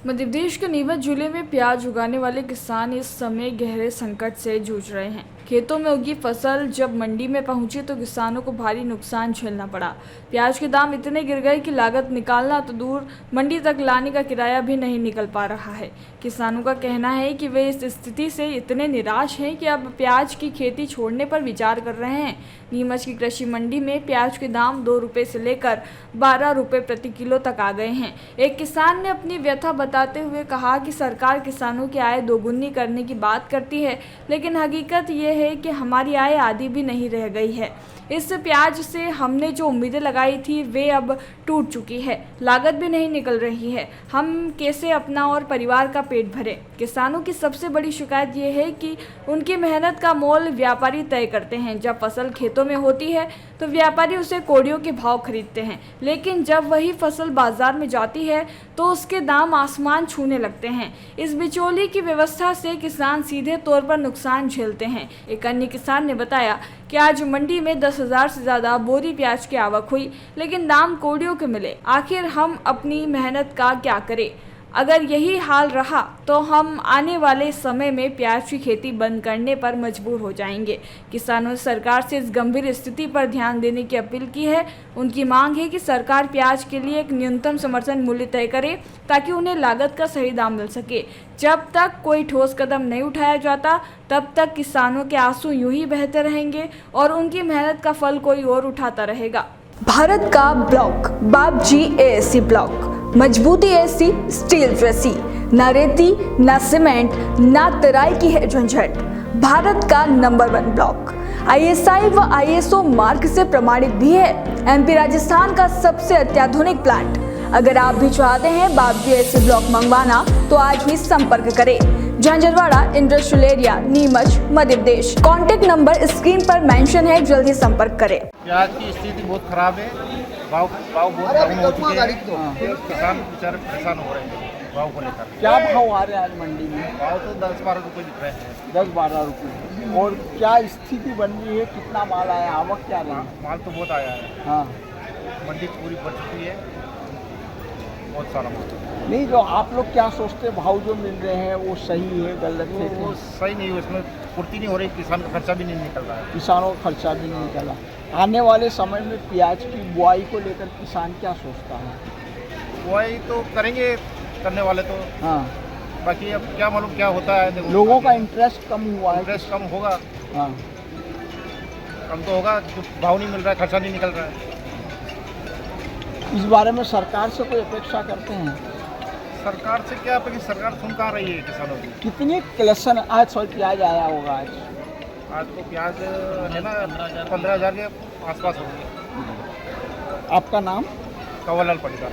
मध्य प्रदेश के नीमच जिले में प्याज उगाने वाले किसान इस समय गहरे संकट से जूझ रहे हैं। खेतों में उगी फसल जब मंडी में पहुंची तो किसानों को भारी नुकसान झेलना पड़ा। प्याज के दाम इतने गिर गए कि लागत निकालना तो दूर, मंडी तक लाने का किराया भी नहीं निकल पा रहा है। किसानों का कहना है कि वे इस स्थिति से इतने निराश हैं कि अब प्याज की खेती छोड़ने पर विचार कर रहे हैं। नीमच की कृषि मंडी में प्याज के दाम 2 रुपये से लेकर 12 रुपये प्रति किलो तक आ गए हैं। एक किसान ने अपनी व्यथा बताते हुए कहा कि सरकार किसानों की आय दोगुनी करने की बात करती है, लेकिन हकीकत ये है कि हमारी आय आधी भी नहीं रह गई है। इस प्याज से हमने जो उम्मीदें लगाई थी वे अब टूट चुकी है। लागत भी नहीं निकल रही है। हम कैसे अपना और परिवार का पेट भरें? किसानों की सबसे बड़ी शिकायत ये है कि उनकी मेहनत का मोल व्यापारी तय करते हैं। जब फसल खेतों में होती है तो व्यापारी उसे कोड़ियों के भाव खरीदते हैं, लेकिन जब वही फसल बाजार में जाती है तो उसके दाम आसमान छूने लगते हैं। इस बिचौली की व्यवस्था से किसान सीधे तौर पर नुकसान झेलते हैं। एक अन्य किसान ने बताया कि आज मंडी में 10,000 से ज़्यादा बोरी प्याज की आवक हुई, लेकिन दाम कोड़ियों के मिले। आखिर हम अपनी मेहनत का क्या करें? अगर यही हाल रहा तो हम आने वाले समय में प्याज की खेती बंद करने पर मजबूर हो जाएंगे। किसानों ने सरकार से इस गंभीर स्थिति पर ध्यान देने की अपील की है। उनकी मांग है कि सरकार प्याज के लिए एक न्यूनतम समर्थन मूल्य तय करे ताकि उन्हें लागत का सही दाम मिल सके। जब तक कोई ठोस कदम नहीं उठाया जाता तब तक किसानों के आंसू यूं ही बहते रहेंगे और उनकी मेहनत का फल कोई और उठाता रहेगा। भारत का ब्लॉक बापजी एएससी ब्लॉक, मजबूती ऐसी स्टील जैसी, ना रेती ना सीमेंट ना तराई की है झंझट। भारत का नंबर 1 ब्लॉक आईएसआई व आईएसओ मार्क से प्रमाणित भी है। एमपी राजस्थान का सबसे अत्याधुनिक प्लांट। अगर आप भी चाहते हैं बापजी एएससी ब्लॉक मंगवाना तो आज ही संपर्क करें। Jhanjharwada industrial area, Neemuch, Madhya Pradesh. Contact number screen पर मेंशन है, जल्दी संपर्क करें। प्याज की स्थिति बहुत खराब है। भाव बहुत डाउन हो चुके हैं। किसान बेचारे परेशान हो रहे हैं भाव को लेकर। क्या भाव आ रहे हैं आज मंडी में? भाव तो 10-12 रुपये दिख रहे हैं। 10-12 रुपये। और क्या स्थिति बन रही है? कितना माल आया? आवक क्या रही? माल तो बहुत आया है। हाँ, मंडी पूरी भर चुकी है, बहुत सारा माल। नहीं, जो आप लोग क्या सोचते हैं भाव जो मिल रहे हैं वो सही है गलत है? वो सही नहीं है, उसमें पूर्ति नहीं हो रही, किसान का खर्चा भी नहीं निकल रहा है। किसानों का खर्चा भी नहीं निकला। आने वाले समय में प्याज की बुआई को लेकर किसान क्या सोचता है? बुआई तो करेंगे करने वाले तो, हाँ, बाकी अब क्या मालूम क्या होता है। देखो, लोगों का इंटरेस्ट कम हुआ है। इंटरेस्ट कम होगा। हाँ, कम तो होगा, जो भाव नहीं मिल रहा है, खर्चा नहीं निकल रहा है। इस बारे में सरकार से कोई अपेक्षा करते हैं? सरकार से क्या अपेक्षा? सरकार सुन कहाँ रही है किसानों की। कितनी कलेक्शन आज प्याज आया होगा? आज तो प्याज है ना 15,000 के आसपास हो गया। आपका नाम? कंवरलाल पटकर।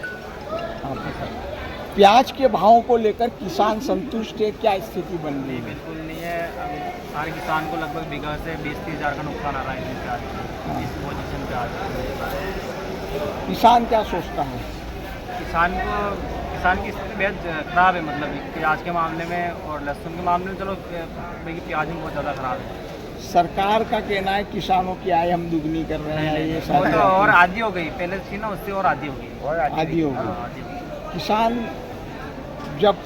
प्याज के भाव को लेकर किसान संतुष्ट है? क्या स्थिति बन रही है? बिल्कुल नहीं है। अभी हर किसान को लगभग बीघा से 20-30 हज़ार का नुकसान आ रहा है प्याज इस पोजीशन पे आज। किसान क्या सोचता है? किसान की स्थिति बेहद ख़राब है। मतलब प्याज के मामले में और लहसुन के मामले में चलो देखिए, प्याज में बहुत ज़्यादा ख़राब है। सरकार का कहना है किसानों की आय हम दुगनी कर रहे हैं। ये वो तो और आधी हो गई, पहले थी ना उससे और आधी हो गई। आधी हो हाँ, गई। आधी हो गई। किसान जब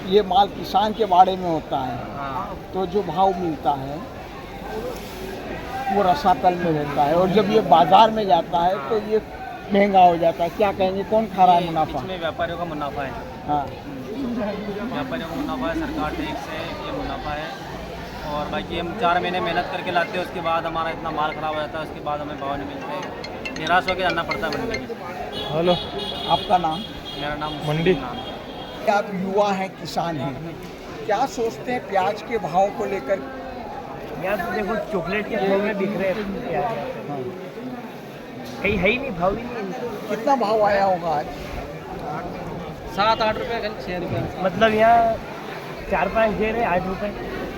ये माल किसान के बाड़े में होता है हाँ, तो जो भाव मिलता है वो रसातल में रहता है, और जब ये बाजार में जाता है तो ये महंगा हो जाता है। क्या कहेंगे, कौन खा रहा है मुनाफा? इसमें व्यापारियों का मुनाफा है। हाँ, व्यापारियों का मुनाफा है, सरकार टैक्स है, ये मुनाफा है। और बाकी हम 4 महीने मेहनत करके लाते हैं, उसके बाद हमारा इतना माल ख़राब हो जाता है, उसके बाद हमें भाव नहीं मिलते, निराश होकर जाना पड़ता है मंडी में। हेलो, आपका नाम? मेरा नाम मंडी। आप युवा हैं, किसान हैं, क्या सोचते हैं प्याज के भाव को लेकर? यार तो देखो, चॉकलेट के भाव में बिक रहे हैं प्याज। हाँ। कहीं है ही नहीं, भाव ही नहीं। कितना भाव आया होगा आज? 7-8 रुपये, 6 रुपये। मतलब यहाँ 4-5 दे रहे 8 रुपये,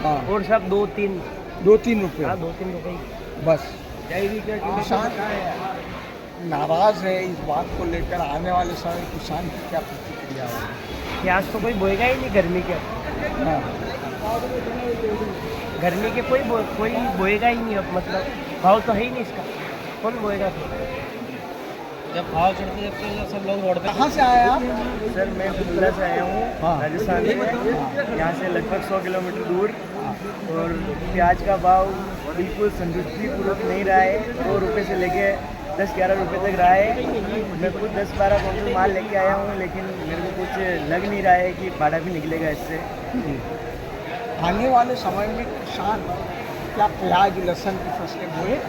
हाँ, और सब 2-3। 2-3 रुपये। हाँ, 2-3 रुपये बस। किसान किसान नाराज है इस बात को लेकर। आने वाले समय किसान की क्या प्रतिक्रिया होगी? प्याज तो कोई बोएगा ही नहीं गर्मी के। हाँ, गर्मी के कोई बोएगा ही नहीं। अब मतलब भाव तो है ही नहीं इसका, कौन बोएगा? जब भाव चढ़ते जब तो सब लोग रोड पे कहाँ से आए आप? सर मैं गुजरा से आया हूँ हाँ। राजस्थान में, यहाँ से लगभग 100 किलोमीटर दूर। और प्याज का भाव बिल्कुल संतुष्टिपूर्वक नहीं रहा है, 2 रुपये से लेके 10-11 रुपये तक रहा है। मैं खुद 10-12 क्विंटल माल लेके आया हूँ, लेकिन मेरे को कुछ लग नहीं रहा है कि भाड़ा भी निकलेगा इससे। आने वाले समय में किसान क्या प्याज लहसुन की फसलें बोए?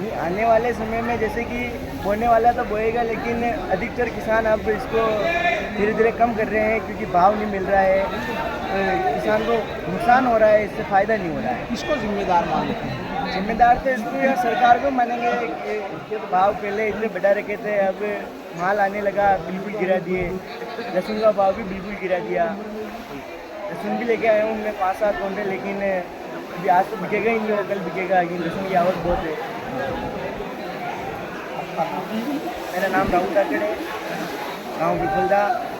नहीं, आने वाले समय में जैसे कि बोने वाला तो बोएगा, लेकिन अधिकतर किसान अब इसको धीरे धीरे कम कर रहे हैं क्योंकि भाव नहीं मिल रहा है। किसान को नुकसान हो रहा है, इससे फ़ायदा नहीं हो रहा है। किसको जिम्मेदार मानते हैं? जिम्मेदार तो इसको या सरकार को मानेंगे कि भाव पहले इतने बढ़ा रखे थे, अब माल आने लगा बिल्कुल गिरा दिए। लहसुन का भाव भी बिल्कुल गिरा दिया। लहसुन भी लेके आया हूँ मैं 5-7 क्विंटल, लेकिन अभी आज तो बिकेगा ही नहीं, और कल बिकेगा। लहसुन की आवक बहुत है। मेरा नाम राहुल काकड़े, गाँव विफलदा।